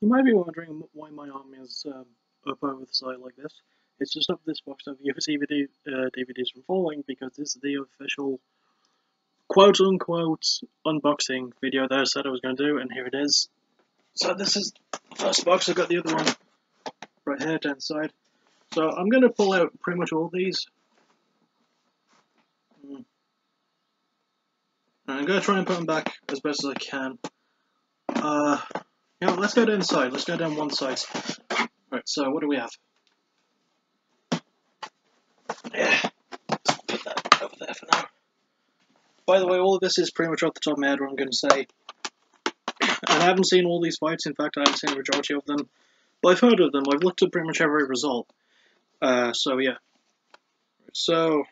You might be wondering why my arm is up over the side like this. It's just up this box of UFC DVDs from falling because this is the official quote-unquote unboxing video that I said I was going to do, and here it is. So this is the first box. I've got the other one right here down the side. So I'm going to pull out pretty much all these. And I'm going to try and put them back as best as I can. Let's go down the side. Let's go down one side. Right, so what do we have? Yeah, let's put that over there for now. By the way, all of this is pretty much off the top of my head what I'm going to say. And I haven't seen all these fights. In fact, I haven't seen the majority of them. But I've heard of them. I've looked at pretty much every result. So yeah. So,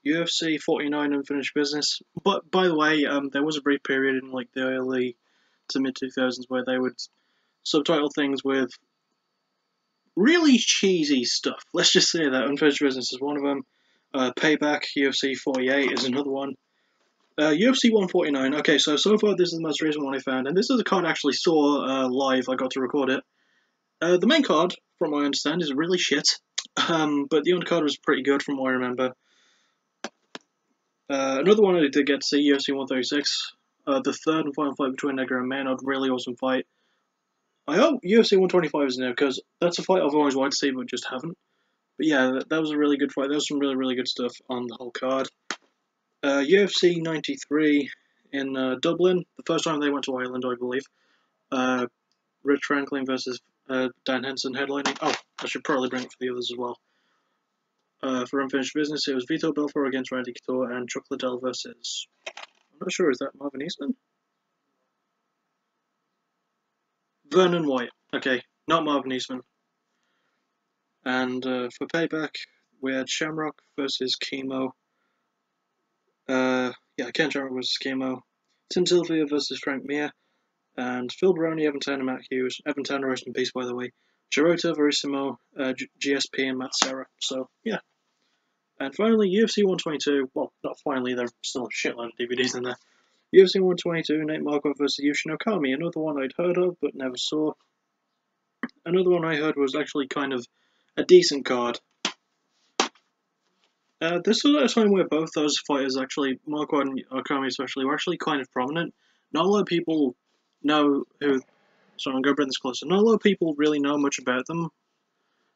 UFC 49 unfinished business. But by the way, there was a brief period in like the early to mid 2000s where they would subtitle things with really cheesy stuff. Let's just say that unfinished business is one of them. Payback, UFC 48 is another one. UFC 149. Okay, so far this is the most recent one I found, and this is a card I actually saw live. I got to record it. The main card, from what I understand, is really shit. But the undercard was pretty good from what I remember. Another one I did get to see, UFC 136. The third and final fight between Edgar and Maynard, really awesome fight. I hope UFC 125 is in there, because that's a fight I've always wanted to see, but just haven't. But yeah, that was a really good fight. There was some really, really good stuff on the whole card. UFC 93 in Dublin, the first time they went to Ireland, I believe. Rich Franklin versus Dan Henson headlining. Oh, I should probably bring it for the others as well. For unfinished business, it was Vito Belfort against Randy Couture and Chuck Liddell versus... I'm not sure, is that Marvin Eastman? Vernon White. Okay, not Marvin Eastman. And for Payback, we had Shamrock versus Chemo. Ken Shamrock versus Chemo. Tim Sylvia versus Frank Mir. And Phil Baroni, Evan Tanner, Matt Hughes. Evan Tanner, rest in peace, by the way. Shirota, Verissimo, GSP, and Matt Serra. So, yeah. And finally, UFC 122. Well, not finally, there's still a shitload of DVDs in there. UFC 122, Nate Marquardt versus Yushin Okami. Another one I'd heard of, but never saw. Another one I heard was actually kind of a decent card. This was at a time where both those fighters, actually, Marquardt and Okami especially, were actually kind of prominent. Not a lot of people know who... Sorry, I'm going to bring this closer. Not a lot of people really know much about them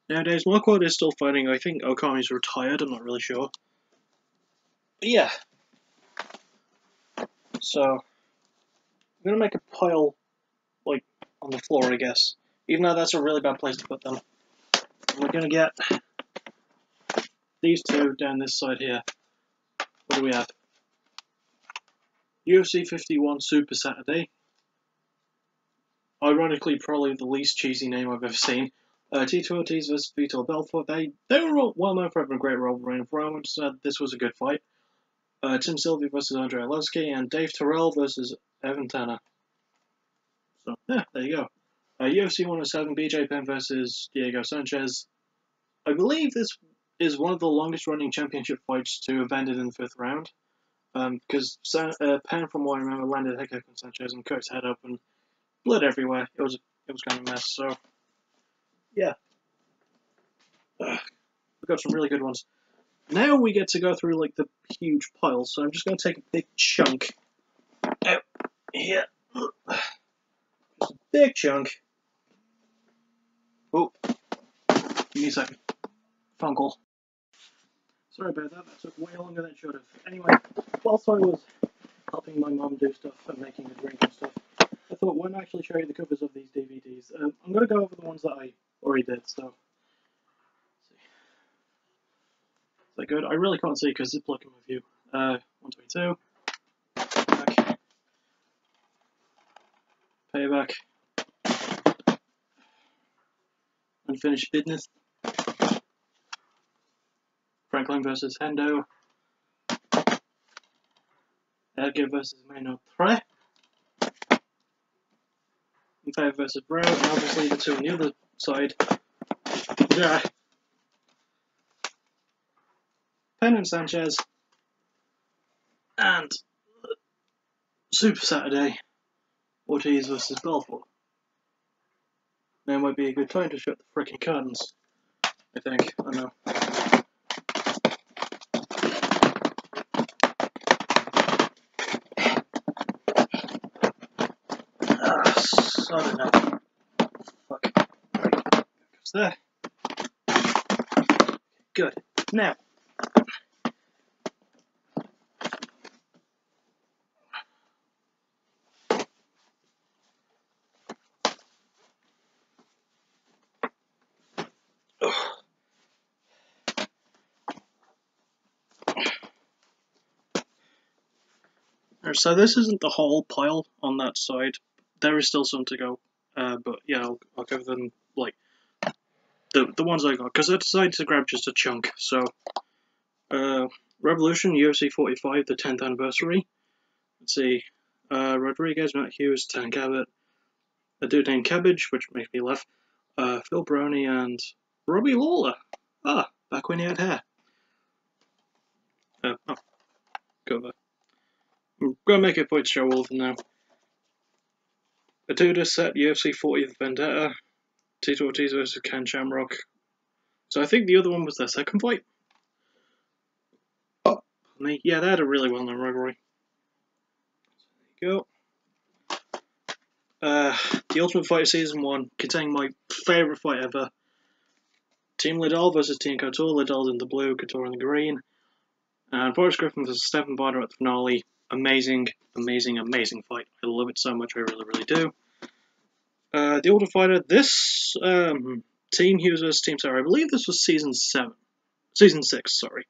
nowadays. Marquardt is still fighting. I think Okami's retired. I'm not really sure. But yeah. So, I'm going to make a pile, like, on the floor, I guess. Even though that's a really bad place to put them. And we're going to get these two down this side here. What do we have? UFC 51 Super Saturday. Ironically, probably the least cheesy name I've ever seen. Tito Ortiz versus Vitor Belfort. They were well known for having a great rivalry, and everyone said this was a good fight. Tim Sylvia versus Andrei Arlovsky, and Dave Terrell versus Evan Tanner. So, yeah, there you go. UFC 107, BJ Penn versus Diego Sanchez. I believe this is one of the longest running championship fights to have ended in the 5th round. Because Penn, from what I remember, landed a head kick on Sanchez and cut his head up, and blood everywhere. It was kind of a mess. So, yeah. We've got some really good ones. Now we get to go through like the huge pile. So I'm just going to take a big chunk out here. Just a big chunk. Oh, give me a second. Phone call. Sorry about that. That took way longer than it should have. Anyway, whilst I was helping my mum do stuff and making a drink and stuff, I thought, why not actually show you the covers of these DVDs? I'm going to go over the ones that I already did, so... Let's see. Is that good? I really can't see because it's blocking my view. 122. Payback. Unfinished business. Franklin versus Hendo. Edgar versus Maynard 3. Fair versus Brown, and obviously the two on the other side. Yeah. Penn and Sanchez. And Super Saturday, Ortiz versus Belfort. Now might be a good time to shut the freaking curtains. I think. I know. I don't know. Fuck. Right. Goes there. Good. Now. So this isn't the whole pile on that side. There is still some to go. But yeah, I'll give them like the ones I got, because I decided to grab just a chunk. So Revolution, UFC 45, the 10th anniversary. Let's see. Rodriguez, Matt Hughes, Tan Cabot, a dude named Cabbage, which makes me laugh. Phil Brownie and Robbie Lawler. Ah, back when he had hair. Go there. I'm gonna make it a point to show all of them now. Aduda set UFC 40th Vendetta. Tito Ortiz versus Ken Shamrock. So I think the other one was their second fight. Oh, yeah, they had a really well-known rivalry. There you go. The Ultimate Fighter Season 1, containing my favourite fight ever. Team Liddell versus Team Couture. Liddell's in the blue, Couture in the green. And Forrest Griffin versus Stephen Barter at the finale. Amazing, amazing, amazing fight. I love it so much, I really, really do. The Ultimate Fighter, this Team Hughes versus Team Sarah, I believe this was Season 6, sorry.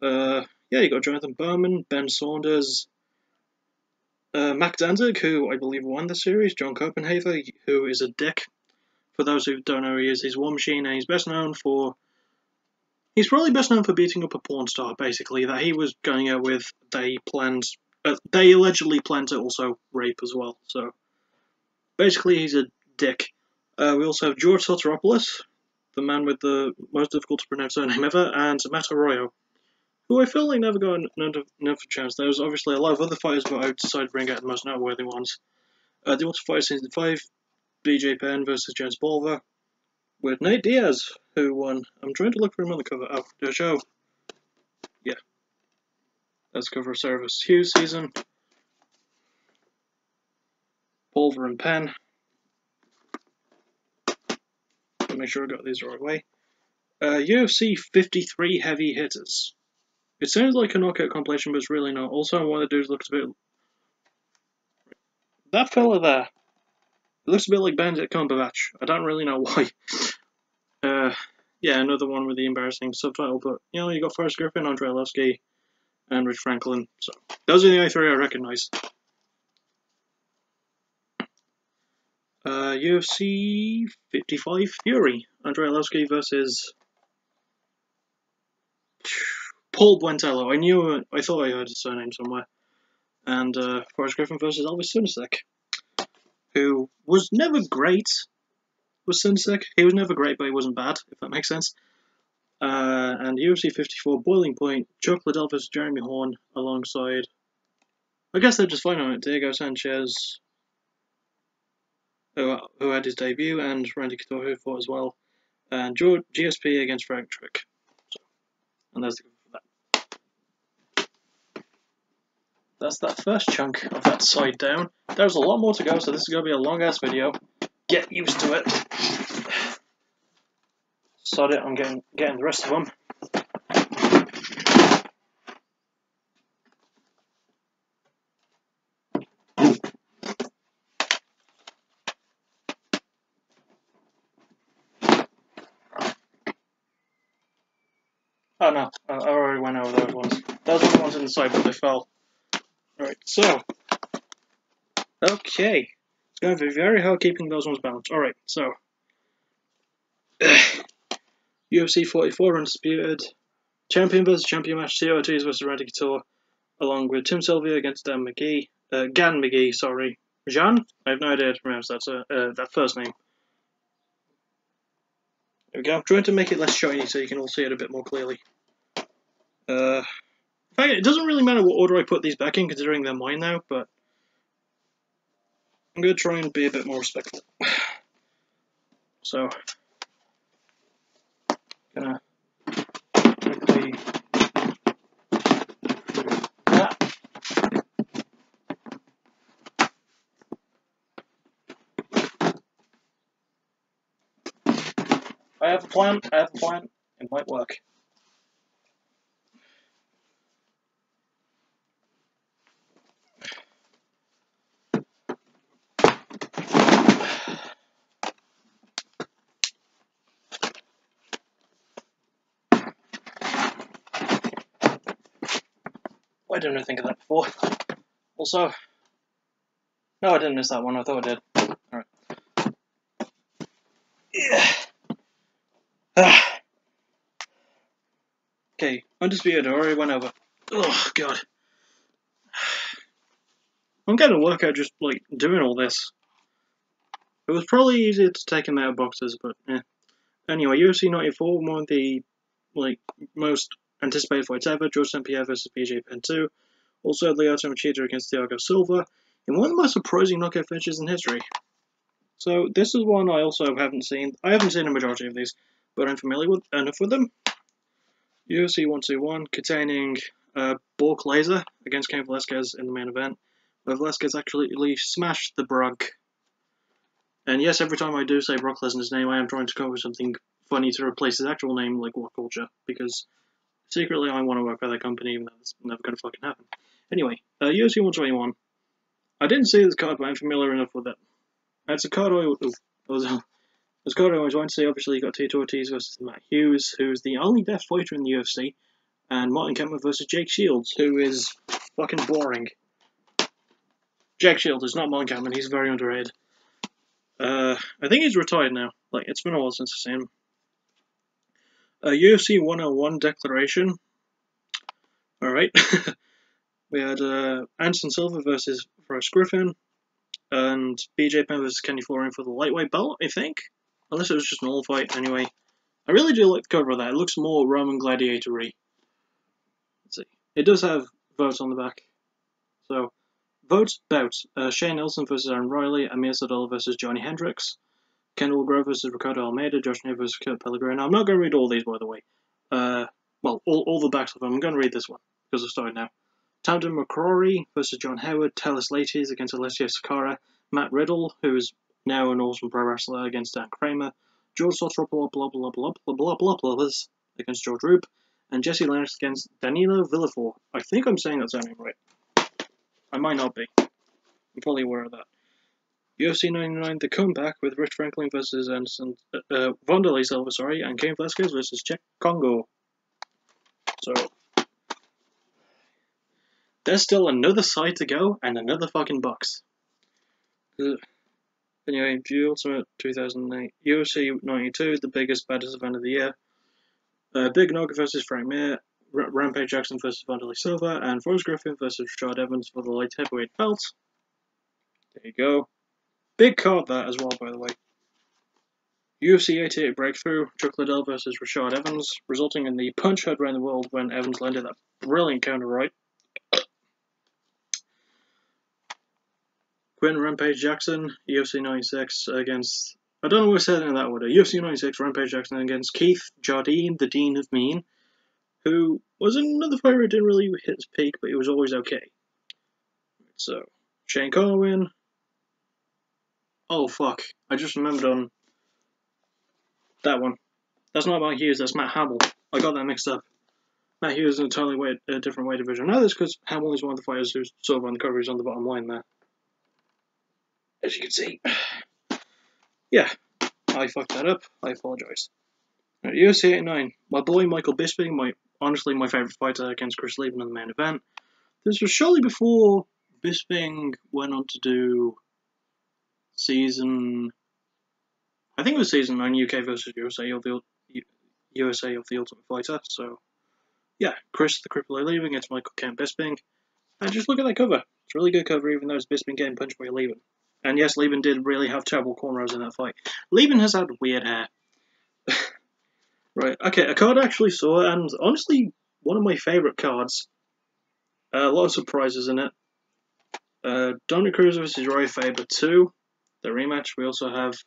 Yeah, you got Jonathan Berman, Ben Saunders, Mac Danzig, who I believe won the series, John Copenhaver, who is a dick. For those who don't know who he is, he's War Machine, and he's best known for... He's probably best known for beating up a porn star, basically, that he was going out with. They allegedly planned to also rape as well, so... Basically, he's a dick. We also have George Soteropoulos, the man with the most difficult to pronounce surname ever, and Matt Arroyo, who I feel like never got enough chance. There was obviously a lot of other fighters, but I decided to bring out the most noteworthy ones. The Ultimate Fighter Season 5, BJ Penn versus James Bolver, with Nate Diaz, who won. I'm trying to look for him on the cover. Oh, the show. Yeah. That's cover of Service Hughes season. Bolver and Penn. Make sure I got these the right way. UFC 53 Heavy Hitters. It sounds like a knockout compilation, but it's really not. Also, one of the dudes looks a bit... That fella there. It looks a bit like Benedict Cumberbatch. I don't really know why. Yeah, another one with the embarrassing subtitle, but, you know, you got Forrest Griffin, Andrei Arlovsky, and Rich Franklin. So, those are the only three I recognise. UFC 55 Fury. Andrei Arlovsky versus... Paul Buentello. I thought I heard his surname somewhere. And Forrest Griffin versus Elvis Sunasek, who was never great. Was Sunasek? He was never great, but he wasn't bad, if that makes sense. And UFC 54 Boiling Point, Chuck Liddell versus Jeremy Horn, alongside... I guess they're just fine on it. Diego Sanchez, who had his debut, and Randy Couture, who fought as well. And GSP against Frank Trick. So, and there's the That's that first chunk of that side down. There's a lot more to go, so this is going to be a long-ass video. Get used to it. Sod it, I'm getting the rest of them. Oh no, I already went over those ones. Those were the ones in the side, but they fell. Alright, so... Okay. It's going to be very hard keeping those ones balanced. Alright, so... UFC 44 Undisputed. Champion versus champion match. Tito Ortiz versus Randy Couture. Along with Tim Sylvia against Dan McGee. Gan McGee, sorry. Jean? I have no idea how to pronounce that first name. There we go. I'm trying to make it less shiny so you can all see it a bit more clearly. In fact, it doesn't really matter what order I put these back in, considering they're mine now, but I'm going to try and be a bit more respectful. So, gonna quickly do that. I have a plan, it might work. Why didn't I think of that before? Also, no, I didn't miss that one, I thought I did. Alright. Yeah. Okay, Undisputed, I already went over. Oh, God. I'm getting a workout just, like, doing all this. It was probably easier to take him out of boxes, but, yeah. Anyway, UFC 94, one of the, like, most anticipated fights ever. George St. Pierre versus BJ Penn 2. Also, Lyoto Machida against Thiago Silva. In one of the most surprising knockout finishes in history. So, this is one I also haven't seen. I haven't seen a majority of these, but I'm familiar with enough with them. UFC 121, containing Bork Laser against Cain Velasquez in the main event, where Velasquez actually smashed the Brock. And yes, every time I do say Brock Lesnar's name, I am trying to come up with something funny to replace his actual name, like What Culture, because secretly I want to work for that company, even though it's never going to fucking happen. Anyway, UFC 121. I didn't see this card, but I'm familiar enough with it. It's a card I was wanting to see. Obviously, you got Tito Ortiz versus Matt Hughes, who's the only deaf fighter in the UFC, and Martin Kempner versus Jake Shields, who is fucking boring. Jake Shields is not Martin Kempner, he's very underrated. I think he's retired now. Like, it's been a while since I've seen him. UFC 101 declaration. Alright. We had Anderson Silva versus Forrest Griffin, and BJ Penn versus Kenny Florian for the lightweight belt, I think? Unless it was just an all fight, anyway. I really do like the cover of that. It looks more Roman Gladiator-y. Let's see. It does have votes on the back. So, votes, bouts. Shane Nelson versus Aaron Riley, Amir Sadollah versus Johnny Hendricks, Kendall Grove versus Ricardo Almeida, Josh Neer versus Kurt Pellegrino. I'm not going to read all these, by the way. Well, all the backs of them. I'm going to read this one, because I've started now. Tamden McCrory versus John Howard, Talis Lates against Alessio Sakara, Matt Riddle, who is now an awesome pro wrestler, against Dan Kramer, George Sotropoulos against George Roop, and Jesse Lennox against Danilo Villafort. I think I'm saying that surname right. I might not be. I'm probably aware of that. UFC 99, the comeback with Rich Franklin versus Anderson, Wanderlei Silva, and Cain Velasquez versus Czech Congo. So, there's still another side to go and another fucking box. Anyway, View Ultimate 2008, UFC 92, the biggest, baddest event of the year. Big Nog versus Frank Mir, Rampage Jackson versus Wanderlei Silva, and Forrest Griffin versus Rashad Evans for the light heavyweight belt. There you go. Big card that as well, by the way. UFC 88 Breakthrough, Chuck Liddell versus Rashad Evans, resulting in the punch heard around the world when Evans landed that brilliant counter right. Quinn Rampage Jackson, UFC 96 against... I don't know what I said in that order. UFC 96 Rampage Jackson against Keith Jardine, the Dean of Mean, who was another fighter who didn't really hit his peak, but he was always okay. So, Shane Carwin. Oh, fuck. I just remembered on that one. That's not Matt Hughes, that's Matt Hamill. I got that mixed up. Matt Hughes is an entirely different weight division. I know this because Hamill is one of the fighters who's sort of on the cover. He's on the bottom line there. As you can see. Yeah, I fucked that up. I apologise. UFC 89. My boy Michael Bisping, honestly my favourite fighter, against Chris Lieben in the main event. This was shortly before Bisping went on to do season... I think it was season 9 UK versus USA of the Ultimate Fighter. So, yeah, Chris the Crippler Lieben against Michael Kent Bisping. And just look at that cover. It's a really good cover, even though it's Bisping getting punched by Lieben. And yes, Lieben did really have terrible cornrows in that fight. Lieben has had weird hair. Right, okay, a card I actually saw, and honestly, one of my favourite cards. A lot of surprises in it. Dominic Cruz versus Roy Faber 2, the rematch. We also have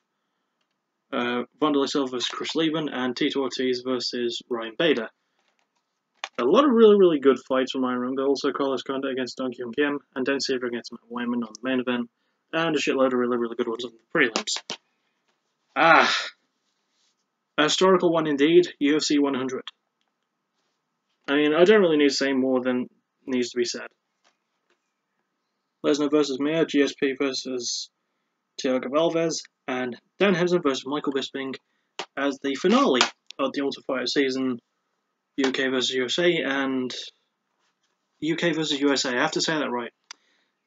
Wanderlei Silva versus Chris Lieben, and Tito Ortiz versus Ryan Bader. A lot of really good fights from my room. There also Carlos Condit against Dong Hyun Kim, and Dan Seaver against Matt Wyman on the main event, and a shitload of really good ones on the prelims. A historical one indeed, UFC 100. I mean, I don't really need to say more than needs to be said. Lesnar versus Mir, GSP versus Thiago Alves, and Dan Henderson versus Michael Bisping as the finale of the Ultimate Fighter season, UK versus USA, and UK versus USA. I have to say that right.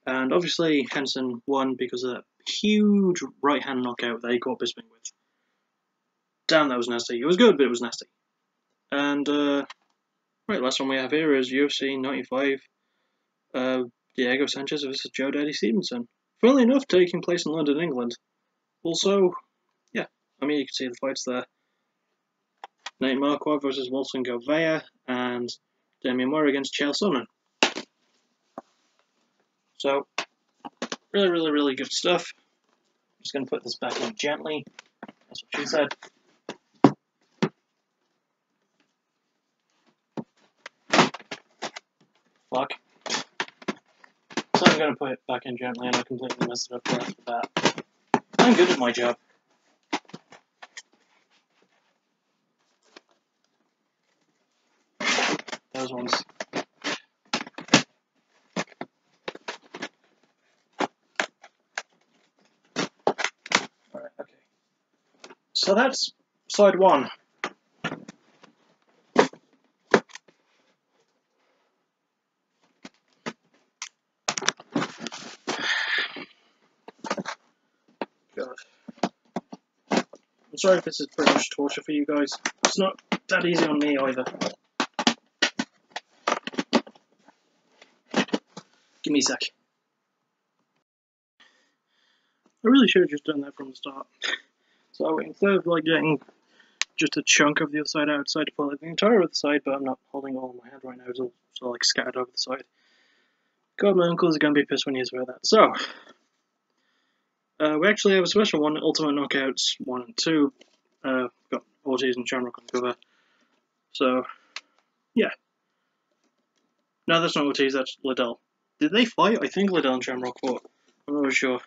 And obviously, Henderson won because of that huge right-hand knockout that he caught Bisping with. Damn, that was nasty. It was good, but it was nasty. And, right, last one we have here is UFC 95, Diego Sanchez versus Joe Daddy Stevenson. Funnily enough, taking place in London, England. Also, yeah, I mean, you can see the fights there. Nate Marquardt versus Wilson Gouveia, and Damian Moore against Chael Sonnen. So, really good stuff. I'm just going to put this back in gently. That's what she said. Fuck. So I'm going to put it back in gently, and I completely messed it up right off the bat. I'm good at my job. Those ones. Alright, okay. So that's side one. God. I'm sorry if this is pretty much torture for you guys. It's not that easy on me either. Give me a sec. I really should have just done that from the start. So instead of like getting just a chunk of the other side outside to pull the entire other side, but I'm not holding all in my hand right now, it's all sort of like scattered over the side. God, my uncles are going to be pissed when he hears about that. So, we actually have a special one, Ultimate Knockouts 1 and 2. Got Ortiz and Shamrock on the cover. So, yeah. No, that's not Ortiz, that's Liddell. Did they fight? I think Liddell and Shamrock fought. I'm not really sure.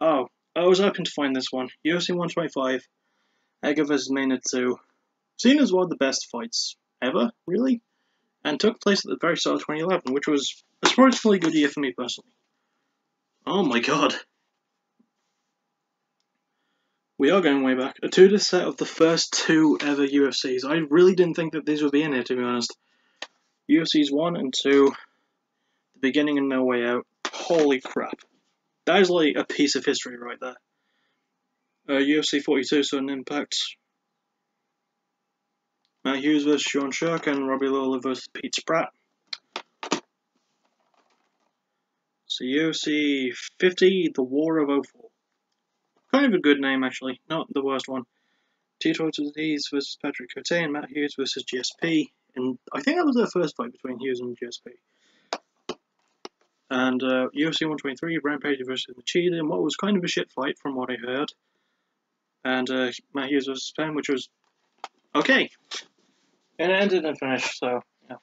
Oh, I was hoping to find this one. UFC 125, Edgar vs. Maynard 2. Seen as one of the best fights ever, really? And took place at the very start of 2011, which was a surprisingly good year for me personally. Oh my god. We are going way back. A two-disc set of the first two ever UFCs. I really didn't think that these would be in here, to be honest. UFCs 1 and 2, the beginning and no way out. Holy crap. That is like a piece of history right there. UFC 42, Sudden Impact. Matt Hughes vs. Sean Sherk, and Robbie Lawler vs. Pete Spratt. So UFC 50, The War of 04. Kind of a good name, actually. Not the worst one. Tito Ortiz vs. Patrick Cote, and Matt Hughes vs. GSP. And I think that was their first fight between Hughes and GSP. And UFC 123, Rampage vs. Machida, and what was kind of a shit fight from what I heard. And Matt Hughes vs. Penn, which was okay. And it ended and finished, so, yeah.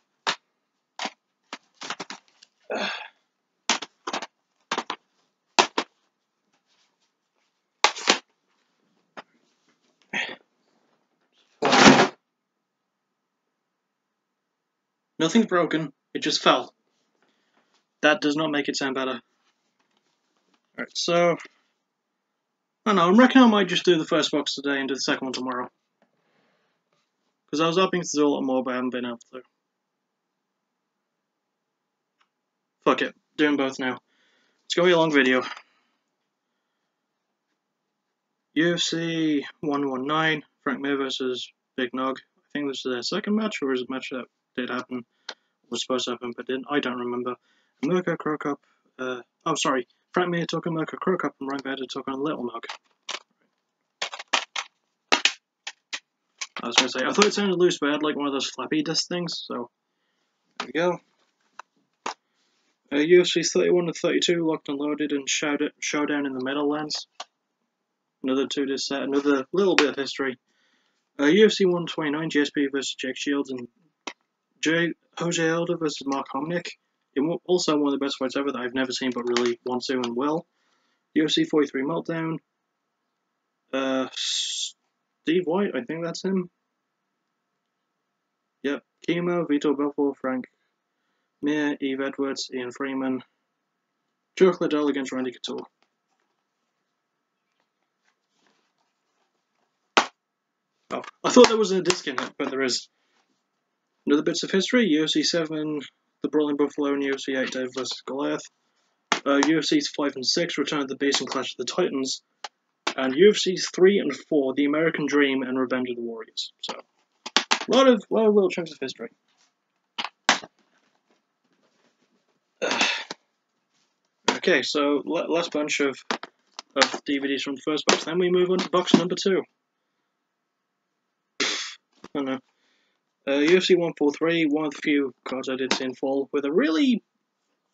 Nothing's broken, it just fell. That does not make it sound better. Alright, so, I don't know, I'm reckoning I might just do the first box today and do the second one tomorrow. Because I was hoping to do a lot more, but I haven't been able to. Fuck it, doing both now. It's going to be a long video. UFC 119, Frank Mir vs. Big Nog. I think this is their second match, or is it a match that did happen? Was supposed to happen, but didn't. I don't remember. Mirko Crow Cup. Oh, sorry. Frank Mir took on Mirko Crow Cup, and Ryan Bader took on Little Nog. I was going to say, I thought it sounded loose, but I had like one of those flappy disk things, so there we go. UFC 31 and 32, locked and loaded, and showdown in the Meadowlands. Another 2-disc set, another little bit of history. UFC 129, GSP versus Jake Shields, and Jose Aldo versus Mark Hominick. Also one of the best fights ever that I've never seen but really want to and will. UFC 43 Meltdown. Steve White, I think that's him. Yep. Chemo, Vito Belfort, Frank Mir, Eve Edwards, Ian Freeman. Chuck Liddell against Randy Couture. Oh, I thought there was a disc in it, but there is. Another bits of history, UFC 7, The Brawling Buffalo, and UFC 8, Dave vs. Goliath. UFC's 5 and 6, Return of the Beast and Clash of the Titans. And UFC's 3 and 4, The American Dream and Revenge of the Warriors. So, a lot of little chunks of history. Okay, so last bunch of DVDs from the first box. Then we move on to box number 2. I don't know. UFC 143, one of the few cards I did see in full, with a really...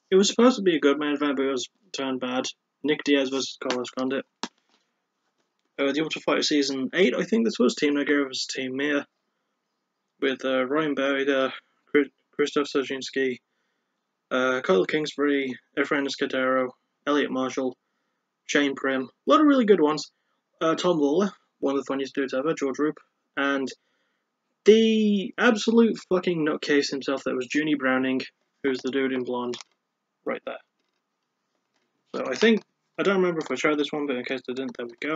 It was supposed to be a good main event, but it was turned bad. Nick Diaz vs. Carlos Condit. The Ultimate Fighter Season 8, I think this was, Team Nigeria vs. Team Mir, with Ryan Bader, Krzysztof Soczynski, Kyle Kingsbury, Efrain Escudero, Elliot Marshall, Shane Prim. A lot of really good ones. Tom Lawler, one of the funniest dudes ever, George Roop, and the absolute fucking nutcase himself that was Junie Browning, who's the dude in blonde, right there. So I don't remember if I showed this one, but in case I didn't, there we go.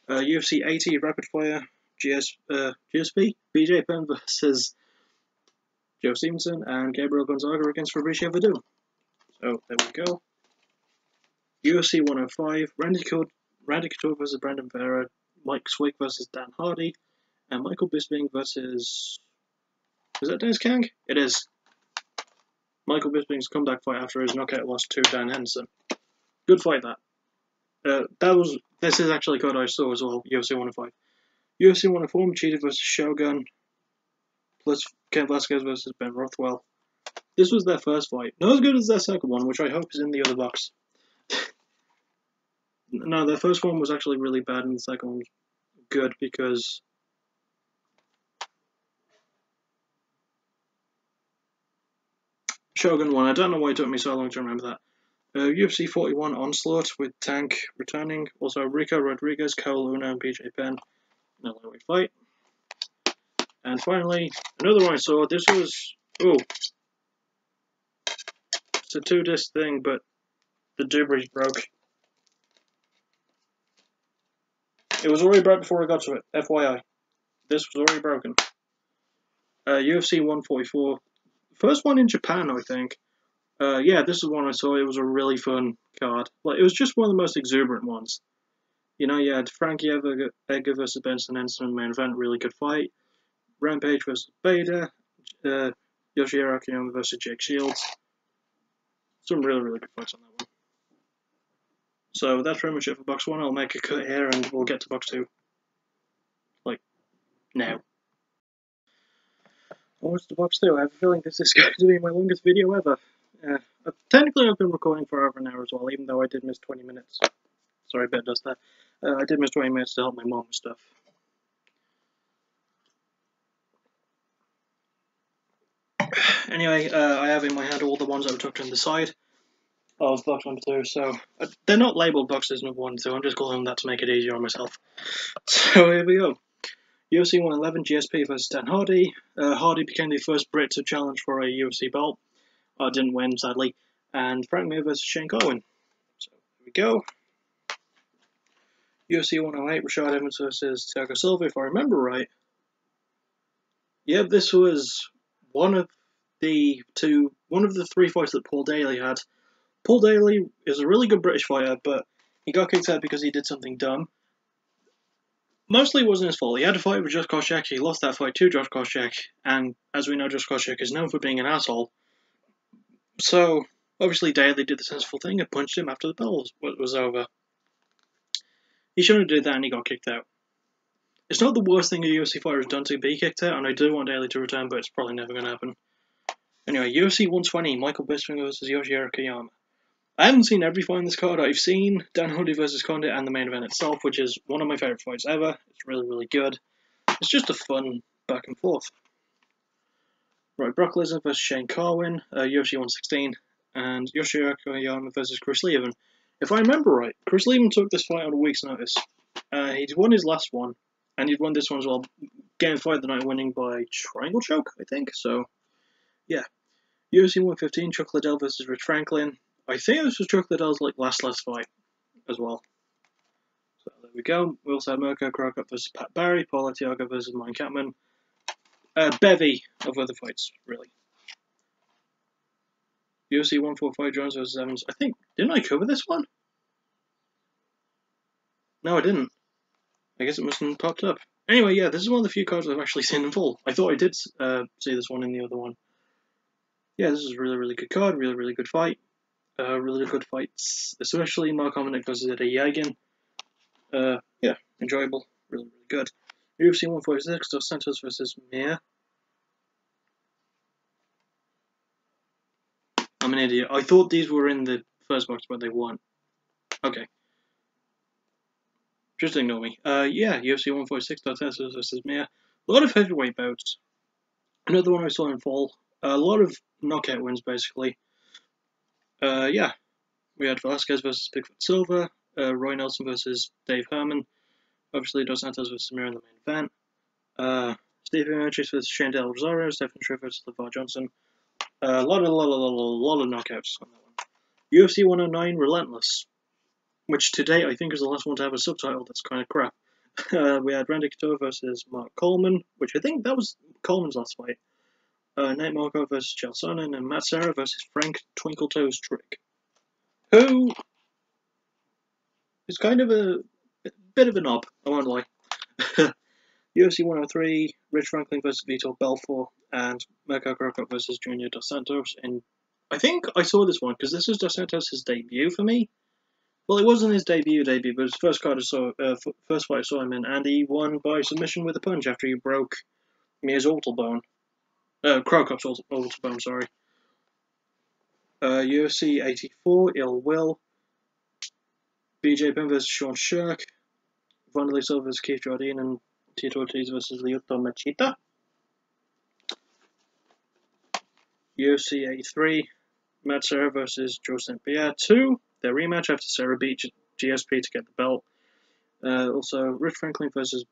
UFC 80 Rapid Fire, GSP, BJ Penn versus Joe Stevenson, and Gabriel Gonzaga against Fabricio Verdun. So, there we go. UFC 105, Randy Couture versus Brandon Vera, Mike Swick versus Dan Hardy, and Michael Bisping versus... Is that Dennis Kang? It is. Michael Bisping's comeback fight after his knockout loss to Dan Henderson. Good fight, that. This is actually a card I saw as well, UFC 105. UFC 104, Machida versus Shogun, plus Ken Velasquez versus Ben Rothwell. This was their first fight. Not as good as their second one, which I hope is in the other box. No, their first one was actually really bad, and the second one was good because... Shogun won. I don't know why it took me so long to remember that. UFC 41 Onslaught with Tank returning. Also Rico Rodriguez, Cole Luna, and BJ Penn in a lightweight fight. And finally, another one I saw. This was... Ooh. It's a 2-disc thing, but the doobrie's broke. It was already broke before I got to it, FYI. This was already broken. UFC 144. First one in Japan, I think. Yeah, this is one I saw. It was a really fun card. Like, it was just one of the most exuberant ones. You know, you had Frankie Edgar versus Benson Henderson main event, really good fight. Rampage versus Bader. Yoshihiro Akiyama versus Jake Shields. Some really, really good fights on that one. So that's pretty much it for box 1. I'll make a cut here and we'll get to box 2. Like, now. What's the box 2? I have a feeling this is going to be my longest video ever. Technically I've been recording for over an hour as well, even though I did miss 20 minutes. Sorry, Bet does that. I did miss 20 minutes to help my mom with stuff. Anyway, I have in my hand all the ones that were tucked in the side of box number 2, so they're not labelled boxes number 1 and 2, I'm just calling them that to make it easier on myself. So here we go. UFC 111 GSP versus Dan Hardy. Hardy became the first Brit to challenge for a UFC belt. Didn't win, sadly. And Frank Mir versus Shane Carwin. So here we go. UFC 108 Rashad Evans versus Thiago Silva, if I remember right. Yeah, this was one of the 3 fights that Paul Daly had. Paul Daly is a really good British fighter, but he got kicked out because he did something dumb. Mostly it wasn't his fault. He had a fight with Josh Koscheck, he lost that fight to Josh Koscheck, and as we know, Josh Koscheck is known for being an asshole. So, obviously Daly did the sensible thing and punched him after the bell was over. He shouldn't have did that and he got kicked out. It's not the worst thing a UFC fighter has done to be kicked out, and I do want Daly to return, but it's probably never going to happen. Anyway, UFC 120, Michael Bisping versus Yoshihiro Akiyama. I haven't seen every fight in this card. I've seen Dan Hardy versus Condit and the main event itself, which is one of my favourite fights ever. It's really, really good. It's just a fun back and forth. Right, Brock Lesnar versus Shane Carwin, UFC 116, and Yoshihiro Koyama versus Chris Levin. If I remember right, Chris Levin took this fight on a week's notice. He'd won his last one, and he'd won this one as well, getting fight the night winning by triangle choke, I think. So, yeah. UFC 115, Chuck Liddell versus Rich Franklin. I think this was Chuck Liddell's last fight as well. So there we go. We also have Mirko Crocop versus Pat Barry, Paul Tiago versus Mike Catman. Bevy of other fights, really. UFC 145, Jones versus Evans. I think, didn't I cover this one? No, I didn't. I guess it must have popped up. Anyway, yeah, this is one of the few cards I've actually seen in full. I thought I did see this one in the other one. Yeah, this is a really, really good card. Really, really good fight. Really good fights, especially Mark Hominick versus Eddie Yagin. Yeah, enjoyable. Really, really good. UFC 146, Dos Santos versus Mir. I'm an idiot. I thought these were in the first box, but they weren't. Okay. Just ignore me. Yeah, UFC 146, Dos Santos versus Mir. A lot of heavyweight bouts. Another one I saw in fall. A lot of knockout wins, basically. Yeah. We had Velasquez versus Bigfoot Silva. Roy Nelson versus Dave Herman. Obviously, Dos Santos versus Mir in the main event. Steve Miocic versus Shane Del Rosario. Stephen Triff versus LeVar Johnson. A lot of knockouts on that one. UFC 109, Relentless, which today I think is the last one to have a subtitle that's kind of crap. We had Randy Couture versus Mark Coleman, which I think that was Coleman's last fight. Nate Marco versus Chael Sonnen, and Matt Serra versus Frank Twinkle Toes Trick, who is kind of a bit of a knob, I won't lie. UFC 103, Rich Franklin versus Vitor Belfort, and Mirko Crocop versus Junior Dos Santos. And I think I saw this one because this was Dos Santos' debut for me. Well, it wasn't his debut, but it was first first fight I saw him in, and he won by submission with a punch after he broke Mir's orbital bone. Crocop's orbital bone, sorry. UFC 84, Ill Will. BJ Penn versus Sean Shirk. Wanderlei Silva versus Keith Jardine, and Tito Ortiz versus Lyoto Machida. UFC 83, Matt Serra versus Joe St. Pierre 2. Their rematch after Serra beat GSP to get the belt. Also, Rich Franklin versus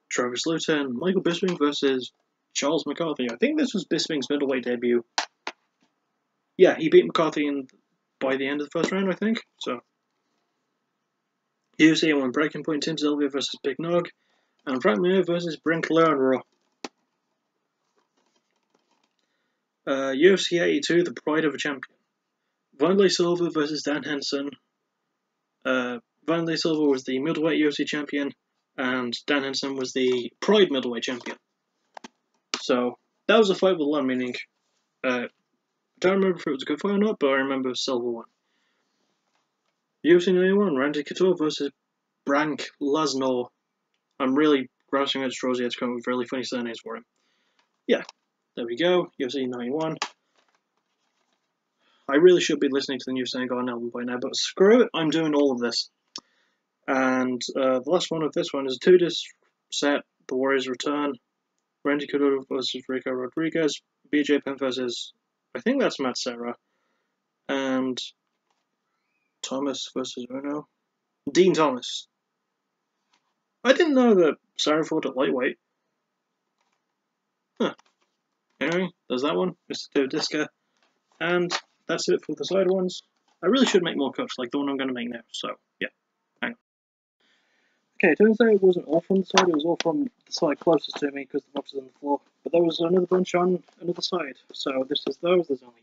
Travis Luton. Michael Bisping versus Charles McCarthy. I think this was Bisping's middleweight debut. Yeah, he beat McCarthy by the end of the first round, I think. So, UFC 1 Breaking Point, Tim Sylvia versus Big Nog. And Frank Mir versus Brink Learnro. UFC 82, The Pride of a Champion. Wanderlei Silva versus Dan Henson. Wanderlei Silva was the middleweight UFC champion, and Dan Henson was the Pride middleweight champion. So, that was a fight with a lot of meaning. I don't remember if it was a good fight or not, but I remember Silva won. UFC 91, Randy Couture versus Brank Lasnor. I'm really grasping at straws here to come up with really funny surnames for him. Yeah, there we go. UFC 91. I really should be listening to the new St. Garden album by now, but screw it, I'm doing all of this. And the last one of this one is a 2-disc set, The Warriors Return. Randy Couture versus Rico Rodriguez. BJ Penn versus, I think that's Matt Serra. And Thomas versus Uno. Dean Thomas. I didn't know that Serra fought at lightweight. Huh. Anyway, there's that one, Mr. 2-discer. And that's it for the side ones. I really should make more cuts, like the one I'm going to make now, so, yeah. Hang on. Okay, it turns out it wasn't all from the side, it was all from the side closest to me, because the box is on the floor. But there was another bunch on another side, so this is those, there's only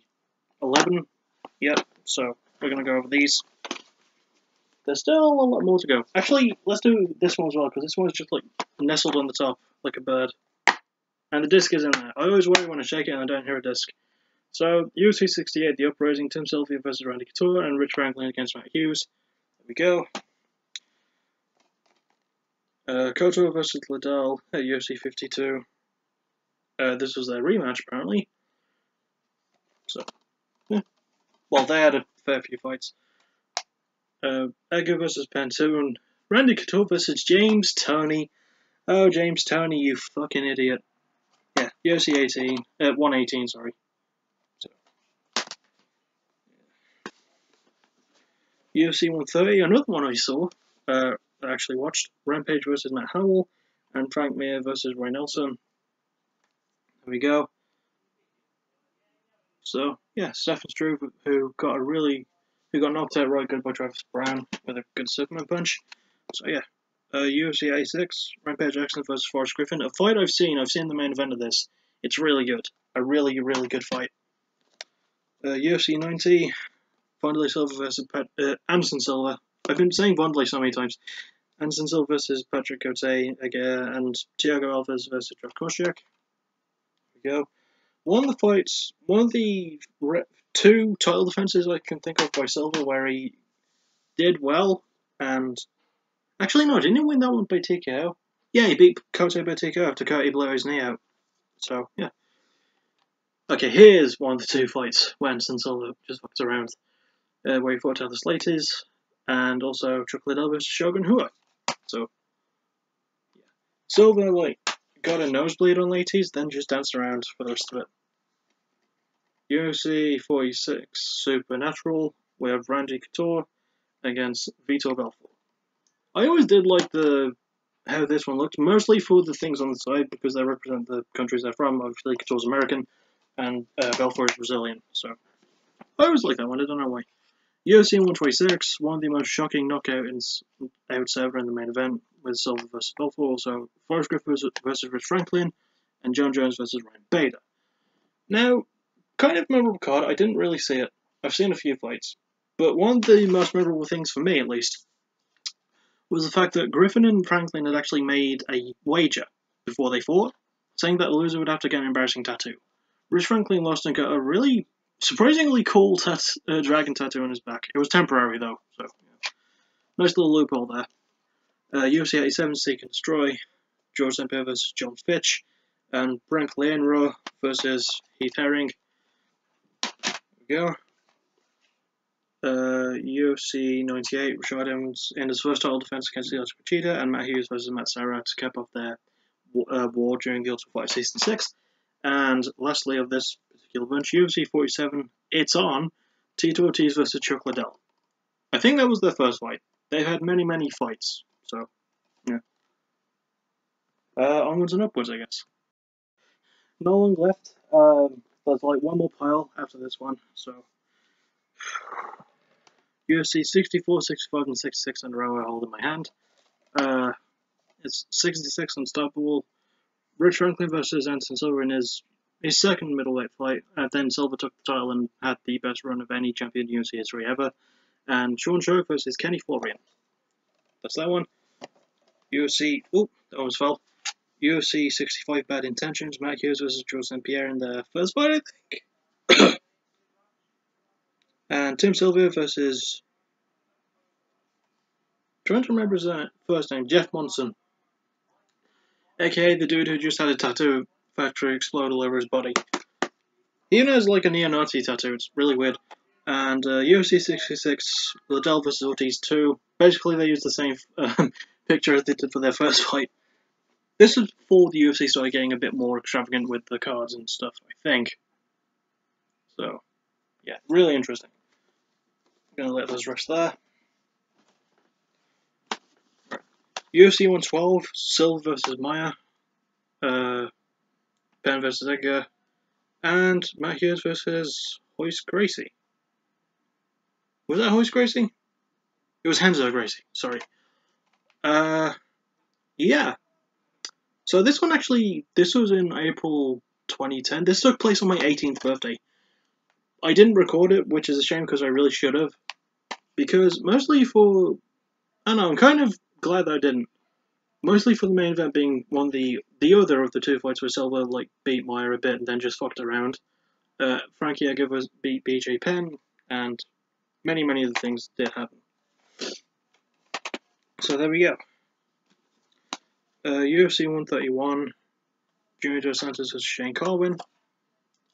11 yet, so we're going to go over these. There's still a lot more to go. Actually, let's do this one as well, because this one's just, like, nestled on the top, like a bird. And the disc is in there. I always worry when I shake it and I don't hear a disc. So, UFC 68, The Uprising, Tim Sylvia versus Randy Couture, and Rich Franklin against Matt Hughes. There we go. Couture versus Liddell at UFC 52. This was their rematch, apparently. So, yeah. Well, they had a fair few fights. Edgar versus Pantoon. Randy Couture versus James Toney. Oh, James Toney, you fucking idiot. Yeah, UFC 118, sorry. So, UFC 130, another one I saw, I actually watched. Rampage versus Matt Hamill, and Frank Mir versus Roy Nelson. There we go. So, yeah, Stefan Struve, who got knocked out right good by Travis Brown with a good Superman punch. So, yeah. UFC 86, Rampage Jackson versus Forrest Griffin. A fight I've seen the main event of this. It's really good. A really, really good fight. UFC 90, Wanderlei Silva versus Anderson Silva. I've been saying Wanderlei so many times. Anderson Silva versus Patrick Cote again, and Thiago Alves versus Josh Koscheck. There we go. One of the two title defenses I can think of by Silva where he did well, and actually no, didn't he win that one by TKO? Yeah, he beat Cote by TKO after Cote blew his knee out. So, yeah. Okay, here's one of the two fights where Anderson Silva just fucked around. Where he fought Tyler Slates, and also Chuck Liddell versus Shogun Rua. So, yeah. Silva, got a nosebleed on Lates, then just danced around for the rest of it. UFC 46 Supernatural, we have Randy Couture against Vitor Belfort. I always did like how this one looked, mostly for the things on the side, because they represent the countries they're from. Obviously, Couture's American, and Belfort is Brazilian, so I always like that one, I don't know why. UFC 126, one of the most shocking knockouts ever in the main event, with Silva versus Belfort, also Forrest Griffin versus Rich Franklin, and John Jones versus Ryan Bader. Now, kind of memorable card, I didn't really see it. I've seen a few fights. But one of the most memorable things, for me at least, was the fact that Griffin and Franklin had actually made a wager before they fought, saying that the loser would have to get an embarrassing tattoo. Rich Franklin lost and got a really surprisingly cool dragon tattoo on his back. It was temporary though, so yeah. Nice little loophole there. UFC 87 Seek and Destroy, George St. Pierre versus John Fitch, and Frank Leonro versus Heath Herring. There we go. UFC 98, Rashad Evans in his first title defense against the Ultimate Cheetah, and Matt Hughes versus Matt Serra to cap off their war during the Ultimate Fighter Season 6. And lastly of this particular bunch, UFC 47, it's on, Tito Ortiz versus Chuck Liddell. I think that was their first fight. They've had many, many fights, so, yeah. Onwards and upwards, I guess. No long left. There's one more pile after this one, so. UFC 64, 65, and 66 in a row I hold in my hand. It's 66 Unstoppable. Rich Franklin versus Anderson Silva in his second middleweight fight. Then Silva took the title and had the best run of any champion in UFC history ever. And Sean Sherk versus Kenny Florian. That's that one. UFC. Oop, that almost fell. UFC 65 Bad Intentions. Matt Hughes versus George St. Pierre in the first fight, I think. And Tim Sylvia versus. Trying to remember his first name. Jeff Monson. AKA the dude who just had a tattoo factory explode all over his body. He even has a neo-Nazi tattoo, it's really weird. And UFC 66, Liddell vs Ortiz 2. Basically, they used the same picture as they did for their first fight. This is before the UFC started getting a bit more extravagant with the cards and stuff, I think. So, yeah, really interesting. I'm gonna let those rest there. Right. UFC 112, Silva vs Maya. Ben vs Edgar. And Matt Hughes versus Royce Gracie. Was that Royce Gracie? It was Renzo Gracie, sorry. Yeah. So this one this was in April 2010. This took place on my 18th birthday. I didn't record it, which is a shame because I really should have. Because mostly for, I don't know, I'm kind of glad that I didn't. Mostly for the main event being one of the other of the two fights where Silva beat Meyer a bit and then just fucked around. Frankie Edgar beat BJ Penn, and many, many other things did happen. So there we go. UFC 131, Junior Dos Santos versus Shane Carwin.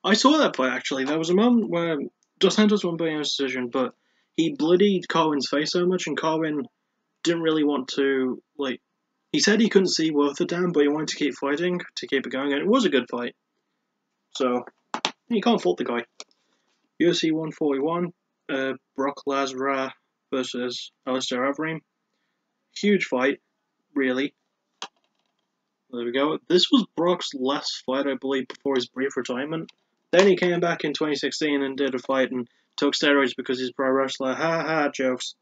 I saw that fight actually. There was a moment where Dos Santos won by decision, but he bloodied Corwin's face so much, and Corwin didn't really want to, like, he said he couldn't see worth a damn, but he wanted to keep fighting, to keep it going, and it was a good fight. So, you can't fault the guy. UFC 141, Brock Lesnar versus Alistair Overeem. Huge fight, really. There we go. This was Brock's last fight, I believe, before his brief retirement. Then he came back in 2016 and did a fight and took steroids because he's a pro wrestler. Ha ha, jokes.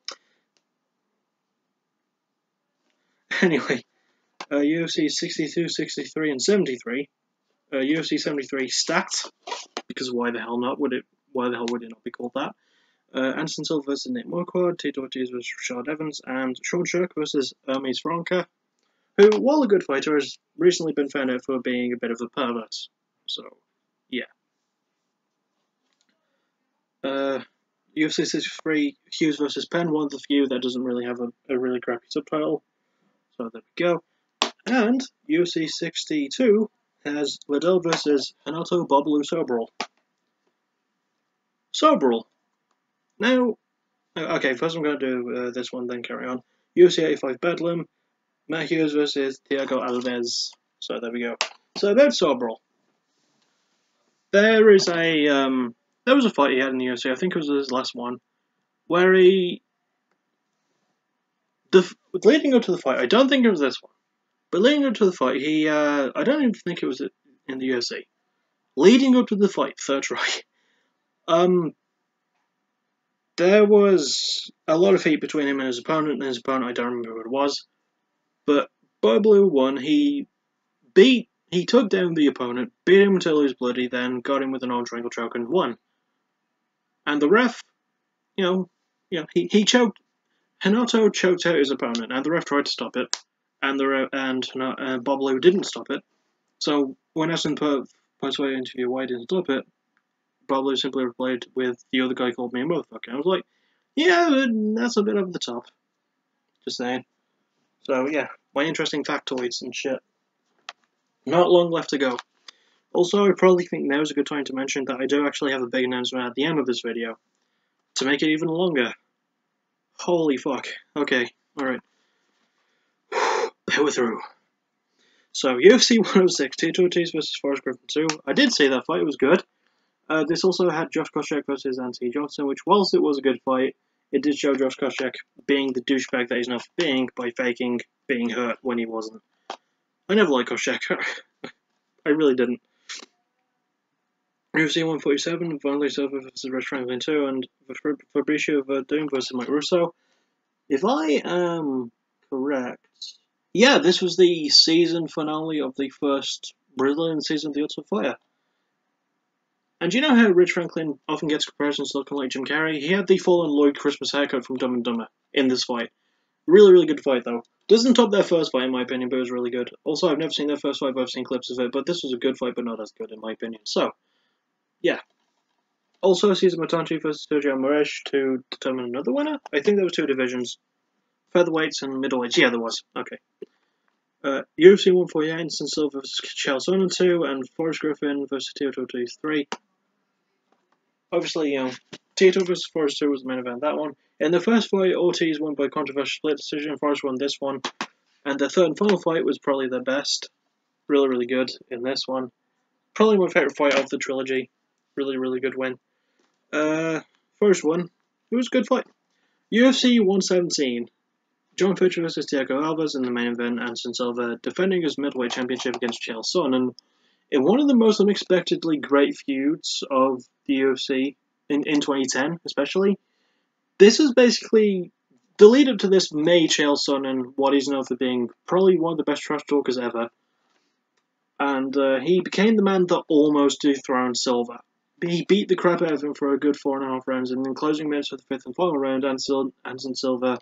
Anyway, UFC 62, 63, and 73. UFC 73 stacked, because why the hell not? Why the hell would it not be called that? Anderson Silva versus Nate Marquardt, Tito Ortiz versus Rashad Evans, and Sean Sherk versus Hermes Franca, who, while a good fighter, has recently been found out for being a bit of a pervert. So, yeah. UFC 63, Hughes versus Penn, one of the few that doesn't really have a really crappy subtitle. So there we go. And UFC 62 has Liddell versus Hanato Babalu Sobral. Sobral. Now, okay, first I'm going to do this one, then carry on. UFC 85 Bedlam, Matt Hughes versus Thiago Alves. So there we go. So about Sobral. There was a fight he had in the UFC, I think it was his last one, where leading up to the fight, I don't think it was this one, but leading up to the fight, I don't even think it was in the UFC. Leading up to the fight, third try, there was a lot of heat between him and his opponent, I don't remember who it was, but Babalu won. He took down the opponent, beat him until he was bloody, then got him with an arm triangle choke and won. And the ref, he choked. Hanato choked out his opponent, and the ref tried to stop it, and Babalu didn't stop it. So when Essen post-fight interview why he didn't stop it, Babalu simply replied with, "The other guy called me a motherfucker." I was like, yeah, but that's a bit over the top. Just saying. So yeah, my interesting factoids and shit. Not long left to go. Also, I probably think now is a good time to mention that I do actually have a big announcement at the end of this video, to make it even longer. Holy fuck. Okay, alright. Power through. So, UFC 106, Tito Ortiz vs Forrest Griffin 2. I did see that fight, it was good. This also had Josh Koscheck versus Anthony Johnson, which, whilst it was a good fight, it did show Josh Koscheck being the douchebag that he's not being by faking being hurt when he wasn't. I never liked Koscheck. I really didn't. UFC 147, Vanderlei Silva vs Rich Franklin 2, and Fabricio Verdun vs Mike Russo. If I am correct, yeah, this was the season finale of the first Brazilian season of The Ultimate Fighter. And you know how Rich Franklin often gets comparisons looking like Jim Carrey? He had the full-on Lloyd Christmas haircut from Dumb and Dumber in this fight. Really, really good fight, though. Doesn't top their first fight, in my opinion, but it was really good. Also, I've never seen their first fight, but I've seen clips of it, but this was a good fight, but not as good, in my opinion. So, yeah. Also, Cesar Matanchi versus Sergio Moraes to determine another winner. I think there were two divisions. Featherweights and middleweights. Yeah, there was. Okay. UFC 148, Anderson Silva versus Chael Sonnen 2, and Forrest Griffin versus Tito Ortiz 3. Obviously, Tito versus Forrest 2 was the main event, that one. In the first fight, Ortiz won by controversial split decision, Forrest won this one. And the third and final fight was probably the best. Really, really good in this one. Probably my favourite fight of the trilogy. Really, really good win. Forrest won. It was a good fight. UFC 117. John Fitcher versus Thiago Alves in the main event, Anderson Silva defending his middleweight championship against Chael Sonnen in one of the most unexpectedly great feuds of the UFC in 2010, especially. This is basically the lead up to this made Chael Sonnen what he's known for being probably one of the best trash talkers ever, and he became the man that almost dethroned Silva. He beat the crap out of him for a good 4.5 rounds, and in closing minutes of the fifth and final round, Anderson Silva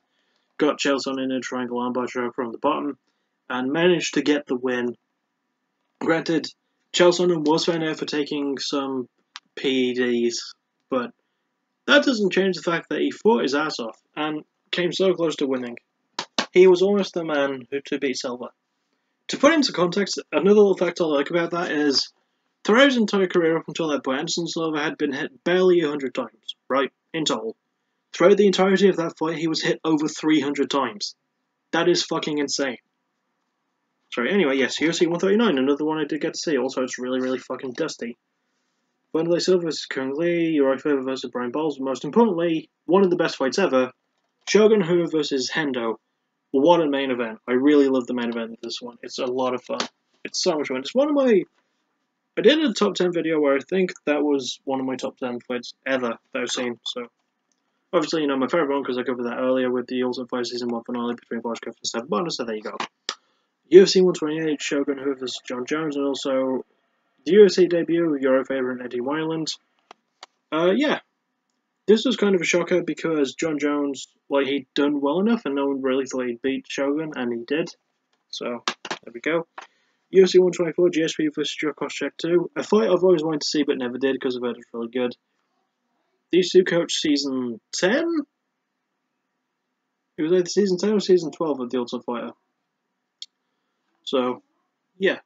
got Chael Sonnen in a triangle armbar choke from the bottom, and managed to get the win. Granted, Chael Sonnen was found out for taking some PEDs, but that doesn't change the fact that he fought his ass off, and came so close to winning. He was almost the man to beat Silva. To put into context, another little fact I like about that is, throughout his entire career up until that point, Anderson Silva had been hit barely 100 times, right, in total. Throughout the entirety of that fight, he was hit over 300 times. That is fucking insane. Sorry, anyway, yes, UFC 139, another one I did get to see. Also, it's really, really fucking dusty. Wanderlei Silva vs. Kung Lee, Uri Faber vs. Brian Bowles, but most importantly, one of the best fights ever, Shogun Rua vs. Hendo. What a main event. I really love the main event of this one. It's a lot of fun. It's so much fun. It's one of my... I did a top 10 video where I think that was one of my top 10 fights ever that I've seen, so... Obviously, you know, my favourite one because I covered that earlier with the Ultimate Fighter Season 1 finale between Boschkoff and Steph Bonner, so there you go. UFC 128, Shogun Rua vs. John Jones, and also the UFC debut, Euro favourite Eddie Wyland. Yeah. This was kind of a shocker because John Jones, like, he'd done well enough and no one really thought he'd beat Shogun, and he did. So, there we go. UFC 124, GSP vs. Joe Koscheck 2. A fight I've always wanted to see but never did because I've heard it's really good. These two coached season 10? It was either season 10 or season 12 of The Ultimate Fighter. So, yeah.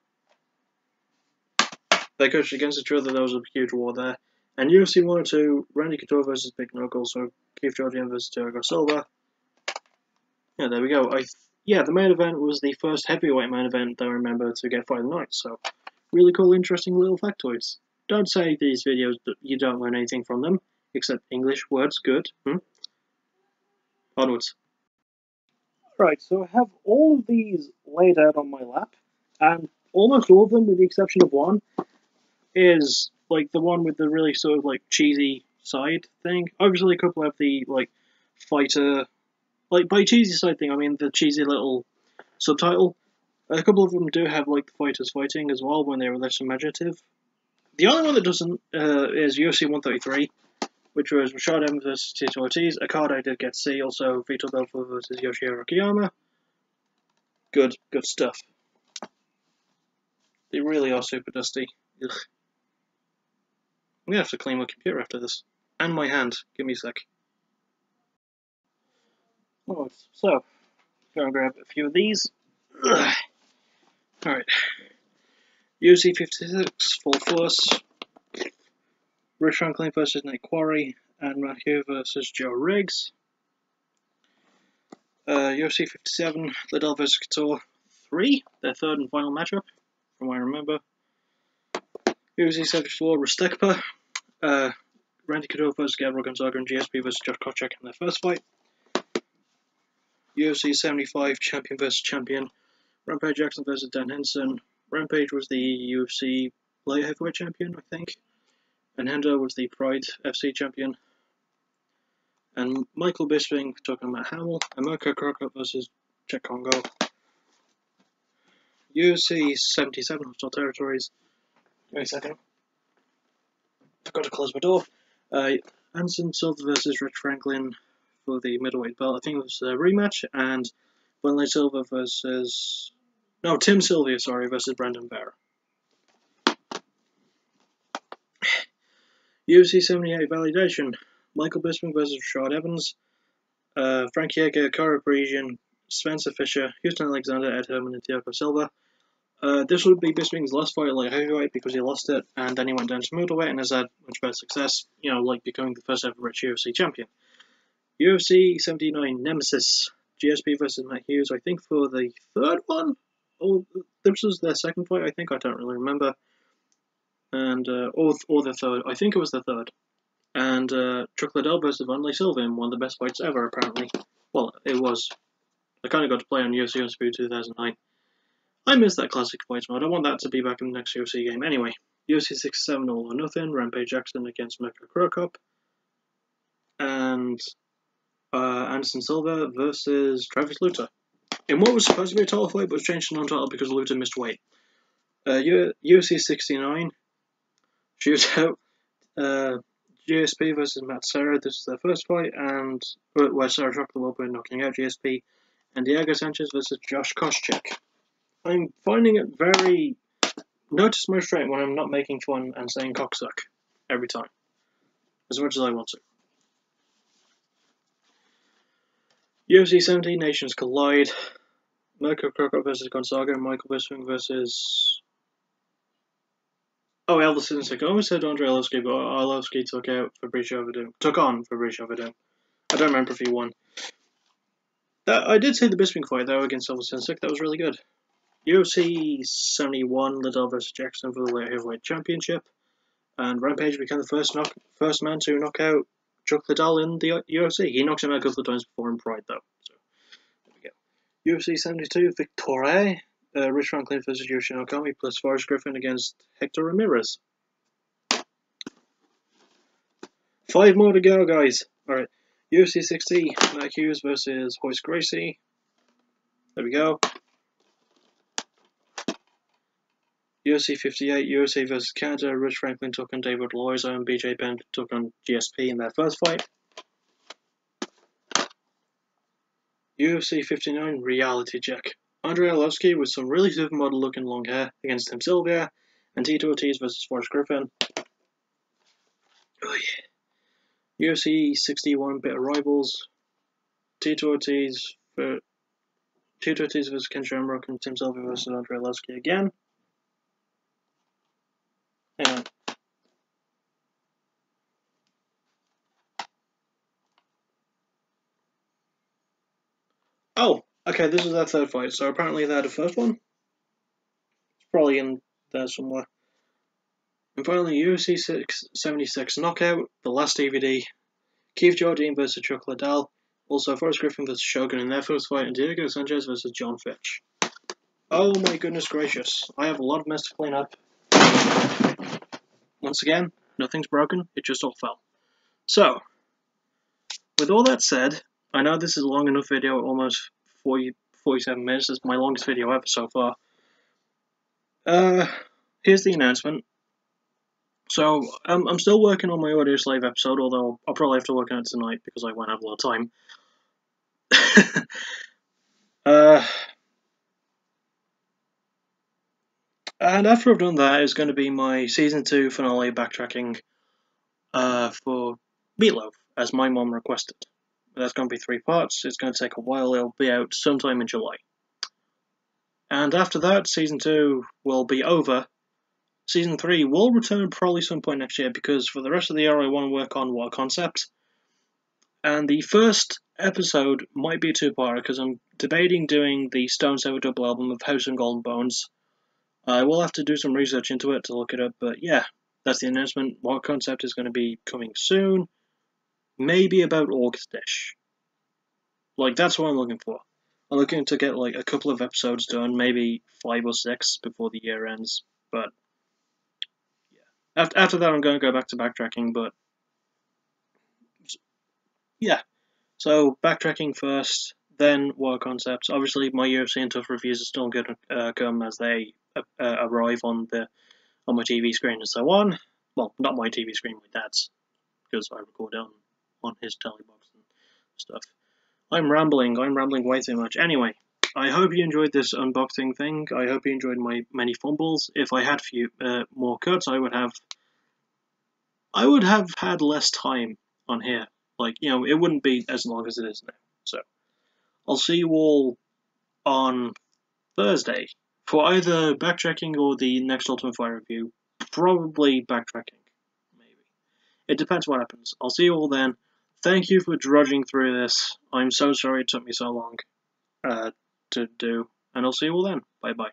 They coached against each other, there was a huge war there. And UFC 102, Randy Couture vs. Big Knuckles, so Keith Georgian vs. Thiago Silva. Yeah, there we go. Yeah, the main event was the first heavyweight main event that I remember to get Fight of the Night, so really cool, interesting little factoids. Don't say these videos that you don't learn anything from them, except English words, good. Onwards. Right, so I have all of these laid out on my lap, and almost all of them, with the exception of one, is like the one with the really sort of like cheesy side thing. Obviously, a couple have the like fighter, like by cheesy side thing, I mean the cheesy little subtitle. A couple of them do have like the fighters fighting as well when they're less imaginative. The only one that doesn't is UFC 133, which was Rashad Evans vs. Tito Ortiz, a card I did get to see. Also, Vitor Belfort vs. Yoshihiro Akiyama. Good stuff. They really are super dusty. Ugh. I'm gonna have to clean my computer after this. And my hand. Give me a sec. Alright, so, go and grab a few of these. Alright. UFC 56, Full Force. Rich Franklin vs. Nate Quarry. And Matthew vs. Joe Riggs. UFC 57, Liddell vs. Couture 3. Their third and final matchup, from what I remember. UFC 74, Rustekpa. Randy Couture vs. Gabriel Gonzaga and GSP vs. Josh Koscheck in their first fight. UFC 75, Champion vs. Champion. Rampage Jackson vs. Dan Henson. Rampage was the UFC light heavyweight champion, I think. And Hendo was the Pride FC champion. And Michael Bisping talking about Hamill. And Mirko Crocop vs. Czech Congo. UFC 77, Hostile Territories. Wait a second. Forgot to close my door. Anderson Silva vs. Rich Franklin for the middleweight belt. I think it was a rematch. And Wanderlei Silva versus... No, Tim Sylvia, sorry, versus Brandon Vera. UFC 78 Validation. Michael Bisping versus Rashad Evans. Frank Yeager, Cara Parisian, Spencer Fisher, Houston Alexander, Ed Herman, and Thiago Silva. This would be Bisping's last fight at light heavyweight because he lost it, and then he went down to middleweight and has had much better success, you know, like becoming the first ever rich UFC champion. UFC 79 Nemesis, GSP versus Matt Hughes, I think for the third one? Or this was their second fight, I think, I don't really remember. And, or the third, I think it was the third. And Chuck Liddell versus Wanderlei Silva in one of the best fights ever, apparently. Well, it was. I kind of got to play on UFC Undisputed 2009. I miss that classic fights mode. I want that to be back in the next UFC game. Anyway, UFC 67 All or Nothing. Rampage Jackson against Mirko Crocop. And Anderson Silva versus Travis Lutter. In what was supposed to be a title fight, but was changed to non-title because Lutter missed weight. UFC 69 Shootout. GSP versus Matt Serra. This is their first fight, and where Serra shocked the world by knocking out GSP. And Diego Sanchez versus Josh Koscheck. I'm finding it very... Notice my restraint when I'm not making fun and saying cocksuck every time. As much as I want to. UFC 17 Nations Collide. Mirko Crocop versus Gonzaga. And Michael Bisping versus... Oh, Elvis Sinsick. I almost said Andre Arlovski, but Arlovski took on Fabricio Verdum. I don't remember if he won. I did see the Bisping fight though against Silver Sensik. That was really good. UFC 71, Liddell vs Jackson for the light heavyweight championship, and Rampage became the first man to knock out Chuck Liddell in the UFC. He knocked him out a couple of times before in Pride though. So there we go. UFC 72, Victoria. Rich Franklin vs Yoshinori Okami plus Forrest Griffin against Hector Ramirez. 5 more to go, guys. Alright. UFC 60, Matt Hughes versus Hoist Gracie. There we go. UFC 58, USA vs Canada. Rich Franklin took on David Loiza and BJ Penn took on GSP in their first fight. UFC 59, Reality Check. Andrei Arlovsky with some really supermodel looking long hair against Tim Sylvia, and Tito Ortiz vs Forrest Griffin. Oh yeah. UFC 61, Bitter Rivals. Tito Ortiz vs Ken Shamrock and Tim Sylvia vs Andrei Arlovsky again. Hang on. Oh, okay, this is their third fight, so apparently they had a first one. It's probably in there somewhere. And finally, UFC 76 Knockout, the last DVD. Keith Jardine vs Chuck Liddell. Also, Forrest Griffin vs Shogun in their first fight, and Diego Sanchez vs John Fitch. Oh my goodness gracious, I have a lot of mess to clean up. Once again, nothing's broken, it just all fell. So, with all that said, I know this is a long enough video, almost 47 minutes. It's my longest video ever so far. Here's the announcement. So, I'm still working on my Audio Slave episode, although I'll probably have to work on it tonight because I won't have a lot of time. And after I've done that, it's going to be my Season 2 finale backtracking for Meatloaf, as my mom requested. That's going to be 3 parts. It's going to take a while. It'll be out sometime in July. And after that, Season 2 will be over. Season 3 will return probably some point next year, because for the rest of the year I want to work on What Concept. And the first episode might be a 2-parter, because I'm debating doing the Stone Sour double album of House and Golden Bones. I will have to do some research into it to look it up, but yeah, that's the announcement. What Concept is going to be coming soon. Maybe about August-ish. Like, that's what I'm looking for. I'm looking to get, like, a couple of episodes done, maybe 5 or 6 before the year ends, but yeah. After that, I'm going to go back to backtracking, but yeah. So, backtracking first, then War Concepts. Obviously, my UFC and Tough reviews are still going to come as they arrive on my TV screen and so on. Well, not my TV screen, my dad's, because I record it on his telly box and stuff. I'm rambling way too much. Anyway, I hope you enjoyed this unboxing thing. I hope you enjoyed my many fumbles. If I had more cuts, I would have had less time on here. Like, you know, it wouldn't be as long as it is now. So, I'll see you all on Thursday for either backtracking or the next Ultimate Fighter review. Probably backtracking, maybe. It depends what happens. I'll see you all then. Thank you for drudging through this. I'm so sorry it took me so long to do, and I'll see you all then. Bye-bye.